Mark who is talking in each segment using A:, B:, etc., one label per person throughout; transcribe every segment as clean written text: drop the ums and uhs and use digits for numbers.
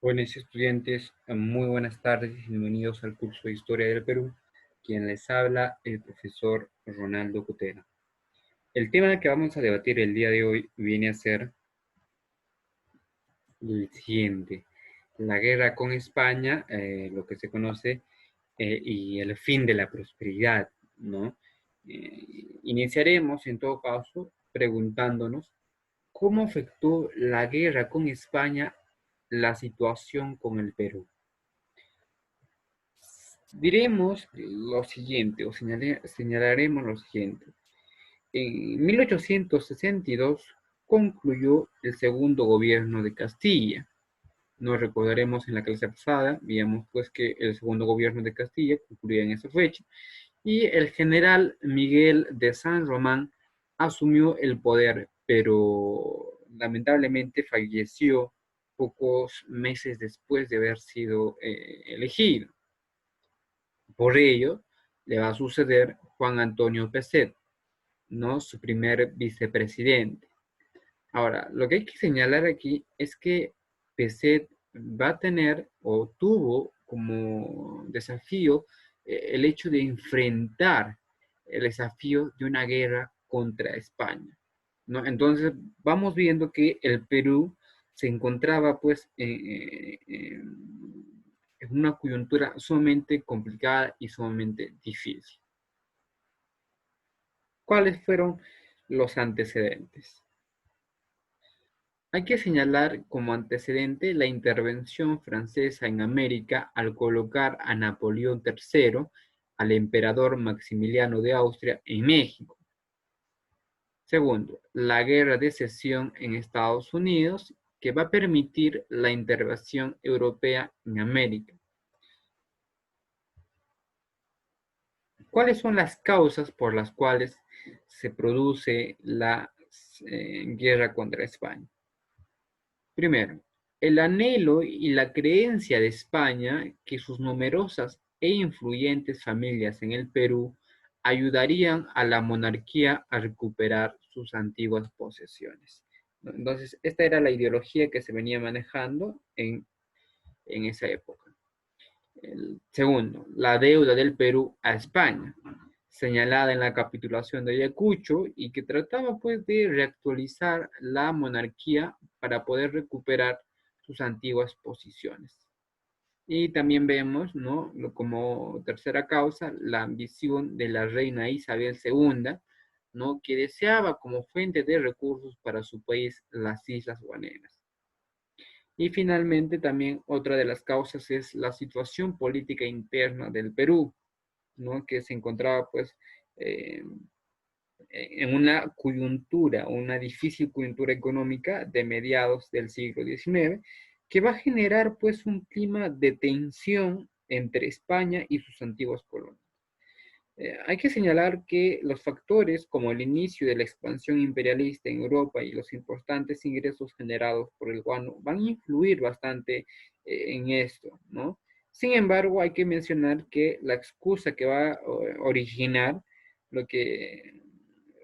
A: Buenos estudiantes, muy buenas tardes y bienvenidos al curso de Historia del Perú. Quien les habla, el profesor Ronaldo Cutera. El tema que vamos a debatir el día de hoy viene a ser el siguiente: la guerra con España, lo que se conoce, y el fin de la prosperidad, ¿no? Iniciaremos en todo caso preguntándonos cómo afectó la guerra con España la situación con el Perú. Diremos lo siguiente, o señalaremos lo siguiente. En 1862 concluyó el segundo gobierno de Castilla. Nos recordaremos en la clase pasada, vimos pues que el segundo gobierno de Castilla concluía en esa fecha, y el general Miguel de San Román asumió el poder, pero lamentablemente falleció pocos meses después de haber sido elegido. Por ello, le va a suceder Juan Antonio Pezet, ¿no? Su primer vicepresidente. Ahora, lo que hay que señalar aquí es que Pezet va a tener o tuvo como desafío el hecho de enfrentar el desafío de una guerra contra España, ¿no? Entonces, vamos viendo que el Perú se encontraba pues en una coyuntura sumamente complicada y sumamente difícil. ¿Cuáles fueron los antecedentes? Hay que señalar como antecedente la intervención francesa en América al colocar a Napoleón III, al emperador Maximiliano de Austria, en México. Segundo, la guerra de secesión en Estados Unidos, que va a permitir la intervención europea en América. ¿Cuáles son las causas por las cuales se produce la guerra contra España? Primero, el anhelo y la creencia de España que sus numerosas e influyentes familias en el Perú ayudarían a la monarquía a recuperar sus antiguas posesiones. Entonces, esta era la ideología que se venía manejando en esa época. El segundo, la deuda del Perú a España, señalada en la capitulación de Ayacucho y que trataba pues de reactualizar la monarquía para poder recuperar sus antiguas posiciones. Y también vemos, ¿no?, como tercera causa, la ambición de la reina Isabel II, ¿no?, que deseaba como fuente de recursos para su país las Islas Guaneras. Y finalmente también otra de las causas es la situación política interna del Perú, ¿no?, que se encontraba pues eh, en una coyuntura, una difícil coyuntura económica de mediados del siglo XIX, que va a generar pues un clima de tensión entre España y sus antiguas colonias. Hay que señalar que los factores como el inicio de la expansión imperialista en Europa y los importantes ingresos generados por el guano van a influir bastante en esto, ¿no? Sin embargo, hay que mencionar que la excusa que va a originar lo que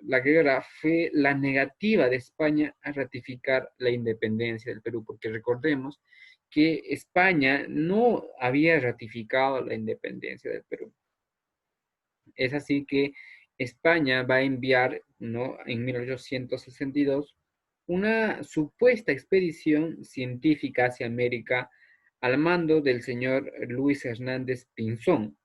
A: la guerra fue la negativa de España a ratificar la independencia del Perú, porque recordemos que España no había ratificado la independencia del Perú. Es así que España va a enviar, ¿no?, en 1862 una supuesta expedición científica hacia América al mando del señor Luis Hernández Pinzón.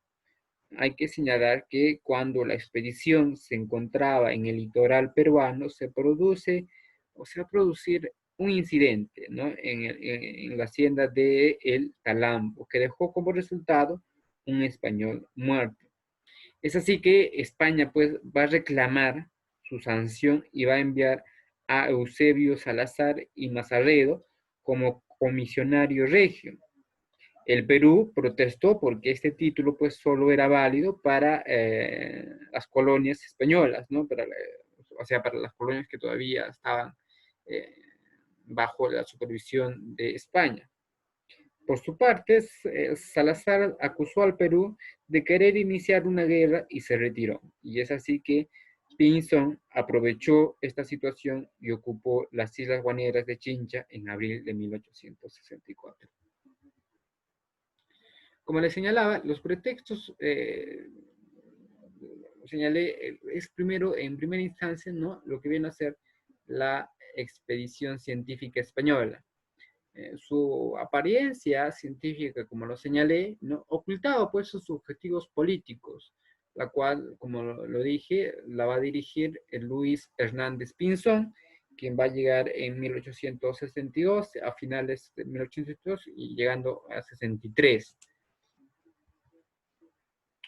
A: Hay que señalar que cuando la expedición se encontraba en el litoral peruano, se produce o se va a producir un incidente, ¿no?, en la hacienda de El Calambo, que dejó como resultado un español muerto. Es así que España pues va a reclamar su sanción y va a enviar a Eusebio Salazar y Mazarredo como comisionario regio. El Perú protestó porque este título pues solo era válido para las colonias españolas, ¿no? O sea, para las colonias que todavía estaban eh, bajo la supervisión de España. Por su parte, Salazar acusó al Perú de querer iniciar una guerra y se retiró. Y es así que Pinzón aprovechó esta situación y ocupó las Islas Guaneras de Chincha en abril de 1864. Como les señalaba, los pretextos, señalé, es primero, en primera instancia, ¿no? Lo que viene a ser la expedición científica española. Su apariencia científica, como lo señalé, ¿no? Ocultaba pues sus objetivos políticos, la cual, como lo dije, la va a dirigir Luis Hernández Pinzón, quien va a llegar en 1862, a finales de 1862 y llegando a 63.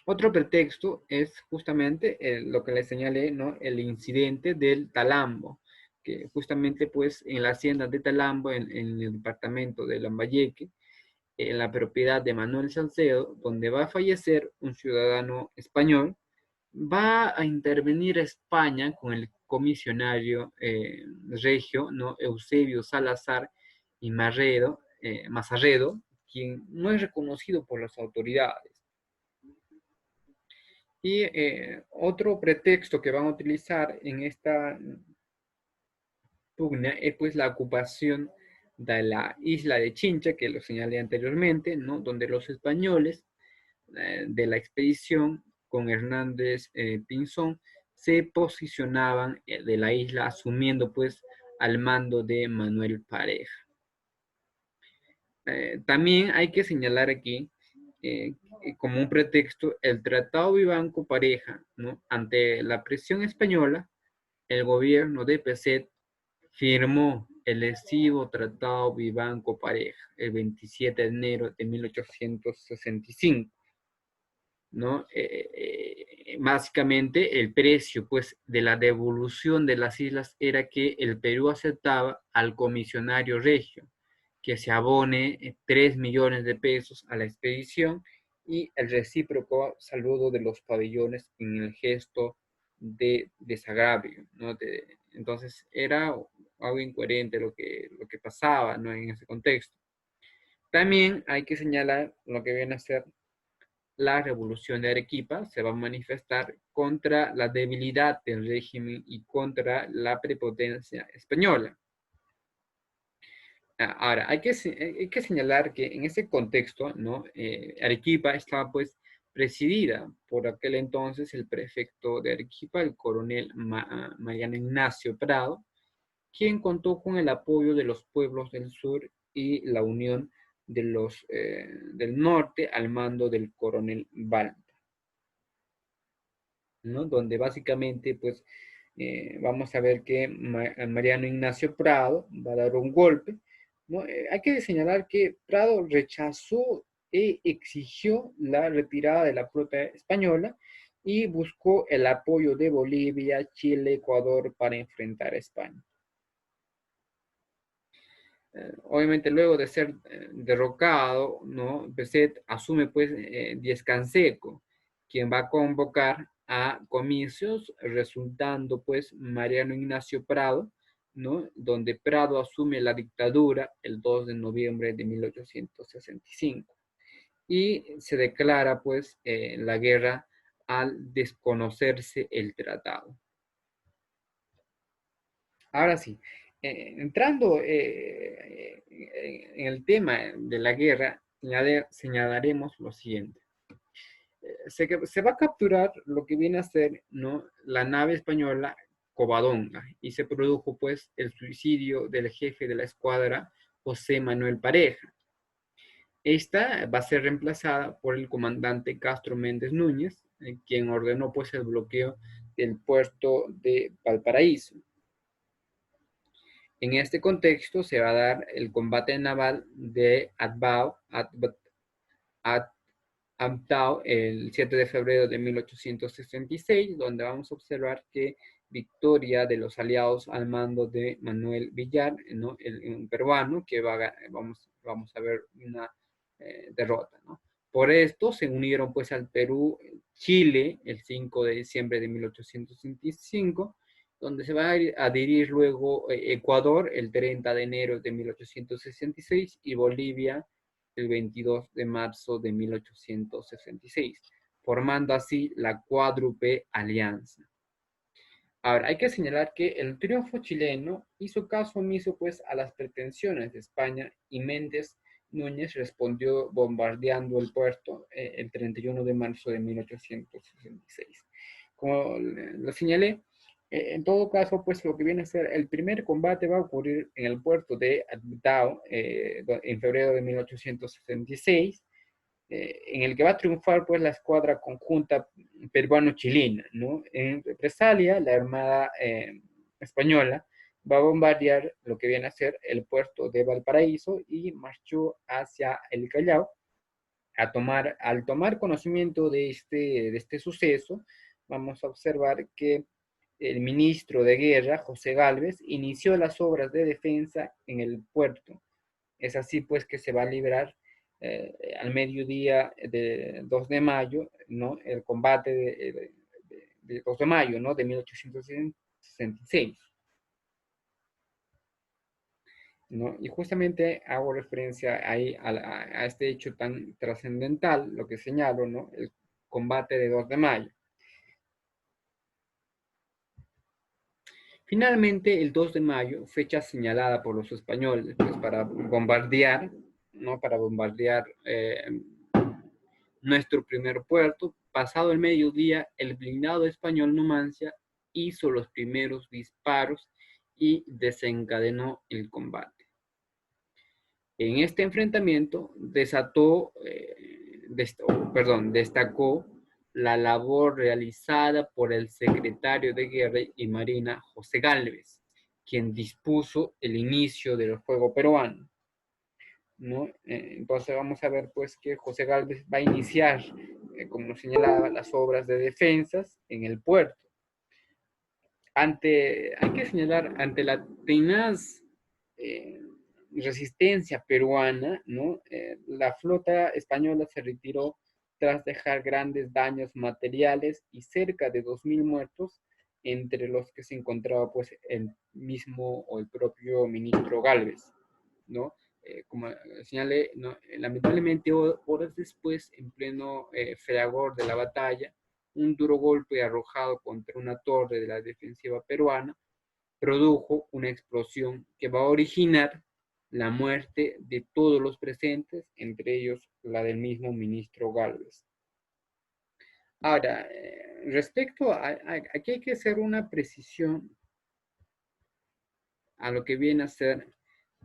A: Otro pretexto es justamente lo que les señalé, ¿no? El incidente del Talambo, que justamente pues en la hacienda de Talambo, en el departamento de Lambayeque, en la propiedad de Manuel Salcedo, donde va a fallecer un ciudadano español, va a intervenir España con el comisionario regio, ¿no? Eusebio Salazar y Mazarredo, quien no es reconocido por las autoridades. Y otro pretexto que van a utilizar en esta pugna es pues la ocupación de la isla de Chincha, que lo señalé anteriormente, ¿no? Donde los españoles de la expedición con Hernández Pinzón se posicionaban de la isla asumiendo pues al mando de Manuel Pareja. También hay que señalar aquí eh, como un pretexto el Tratado Vivanco-Pareja, ¿no? Ante la presión española, el gobierno de Peset firmó el lesivo Tratado Vivanco-Pareja el 27 de enero de 1865, ¿no? Básicamente el precio pues, de la devolución de las islas era que el Perú aceptaba al comisionario regio que se abone 3 millones de pesos a la expedición y el recíproco saludo de los pabellones en el gesto de desagravio, ¿no? Entonces era algo incoherente lo que pasaba, ¿no? En ese contexto. También hay que señalar lo que viene a ser la revolución de Arequipa, se va a manifestar contra la debilidad del régimen y contra la prepotencia española. Ahora, hay que señalar que en ese contexto, ¿no? Arequipa estaba pues presidida por aquel entonces el prefecto de Arequipa, el coronel Mariano Ignacio Prado, quien contó con el apoyo de los pueblos del sur y la unión de los del norte al mando del coronel Balta, ¿no? Donde básicamente pues vamos a ver que Mariano Ignacio Prado va a dar un golpe, ¿no? Hay que señalar que Prado rechazó e exigió la retirada de la flota española y buscó el apoyo de Bolivia, Chile, Ecuador para enfrentar a España. Obviamente luego de ser derrocado, ¿no? Peset asume pues Díez Canseco, quien va a convocar a comicios, resultando pues Mariano Ignacio Prado, ¿no? Donde Prado asume la dictadura el 2 de noviembre de 1865 y se declara pues la guerra al desconocerse el tratado. Ahora sí, entrando en el tema de la guerra, señalaremos lo siguiente. Se va a capturar lo que viene a ser, ¿no? La nave española Covadonga y se produjo pues el suicidio del jefe de la escuadra, José Manuel Pareja. Esta va a ser reemplazada por el comandante Castro Méndez Núñez, quien ordenó pues el bloqueo del puerto de Valparaíso. En este contexto se va a dar el combate naval de Abtao el 7 de febrero de 1866, donde vamos a observar que victoria de los aliados al mando de Manuel Villar, ¿no? Un peruano, que vamos a ver una derrota, ¿no? Por esto se unieron pues al Perú, Chile, el 5 de diciembre de 1865, donde se va a adherir luego Ecuador el 30 de enero de 1866 y Bolivia el 22 de marzo de 1866, formando así la cuádruple alianza. Ahora, hay que señalar que el triunfo chileno hizo caso omiso pues a las pretensiones de España y Méndez Núñez respondió bombardeando el puerto el 31 de marzo de 1866. Como lo señalé, en todo caso, pues lo que viene a ser el primer combate va a ocurrir en el puerto de Admitao en febrero de 1866, en el que va a triunfar pues la escuadra conjunta peruano-chilena, ¿no? En represalia, la Armada española va a bombardear lo que viene a ser el puerto de Valparaíso y marchó hacia el Callao. Al tomar conocimiento de este suceso, vamos a observar que el ministro de Guerra, José Gálvez, inició las obras de defensa en el puerto. Es así pues que se va a librar al mediodía de 2 de mayo, ¿no? El combate de 2 de mayo, ¿no? De 1866. ¿No? Y justamente hago referencia ahí a este hecho tan trascendental, lo que señalo, ¿no? El combate de 2 de mayo. Finalmente, el 2 de mayo, fecha señalada por los españoles pues, para bombardear, ¿no? Para bombardear nuestro primer puerto, pasado el mediodía, el blindado español Numancia hizo los primeros disparos y desencadenó el combate. En este enfrentamiento destacó la labor realizada por el secretario de Guerra y Marina, José Gálvez, quien dispuso el inicio del fuego peruano, ¿no? Entonces vamos a ver pues que José Gálvez va a iniciar, como nos señalaba, las obras de defensas en el puerto. Hay que señalar, ante la tenaz eh, resistencia peruana, ¿no? La flota española se retiró tras dejar grandes daños materiales y cerca de 2.000 muertos, entre los que se encontraba pues el mismo o el propio ministro Gálvez, ¿no? Como señalé, ¿no? Lamentablemente horas después, en pleno fragor de la batalla, un duro golpe arrojado contra una torre de la defensiva peruana produjo una explosión que va a originar la muerte de todos los presentes, entre ellos la del mismo ministro Gálvez. Ahora, aquí hay que hacer una precisión a lo que viene a ser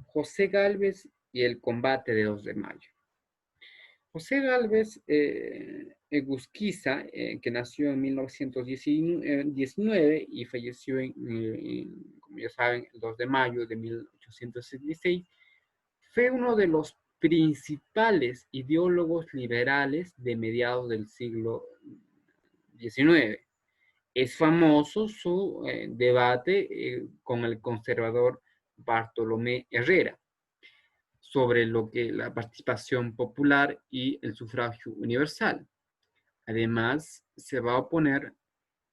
A: José Gálvez y el combate de 2 de mayo. José Gálvez Egusquiza, que nació en 1919 y falleció, como ya saben, el 2 de mayo de 1876, fue uno de los principales ideólogos liberales de mediados del siglo XIX. Es famoso su debate con el conservador Bartolomé Herrera sobre lo que la participación popular y el sufragio universal. Además, se va a oponer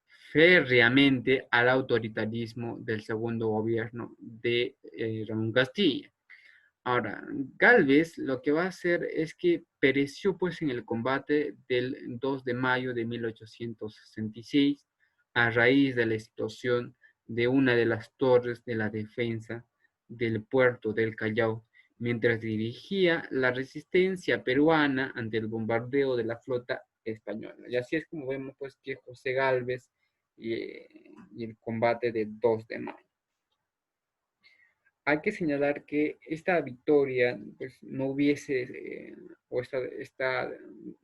A: férreamente al autoritarismo del segundo gobierno de Ramón Castilla. Ahora, Gálvez lo que va a hacer es que pereció pues en el combate del 2 de mayo de 1866 a raíz de la explosión de una de las torres de la defensa del puerto del Callao, mientras dirigía la resistencia peruana ante el bombardeo de la flota española. Y así es como vemos pues que José Gálvez y el combate de 2 de mayo. Hay que señalar que esta victoria pues, no hubiese, o esta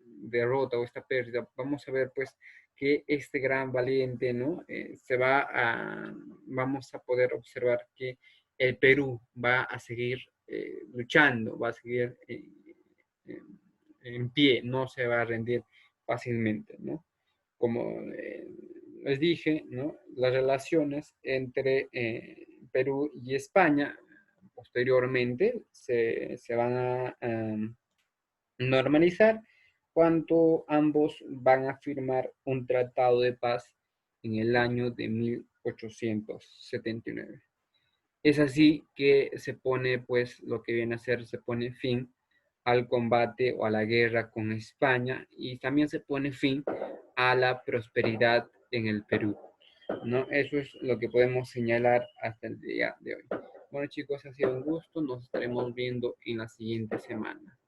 A: derrota o esta pérdida, vamos a ver pues que este gran valiente, ¿no? Vamos a poder observar que el Perú va a seguir luchando, va a seguir en pie, no se va a rendir fácilmente, ¿no? Como les dije, ¿no? Las relaciones entre Perú y España posteriormente se van a normalizar cuando ambos van a firmar un tratado de paz en el año de 1879. Es así que se pone, pues, lo que viene a ser, se pone fin al combate o a la guerra con España y también se pone fin a la prosperidad en el Perú, ¿no? Eso es lo que podemos señalar hasta el día de hoy. Bueno chicos, ha sido un gusto. Nos estaremos viendo en la siguiente semana.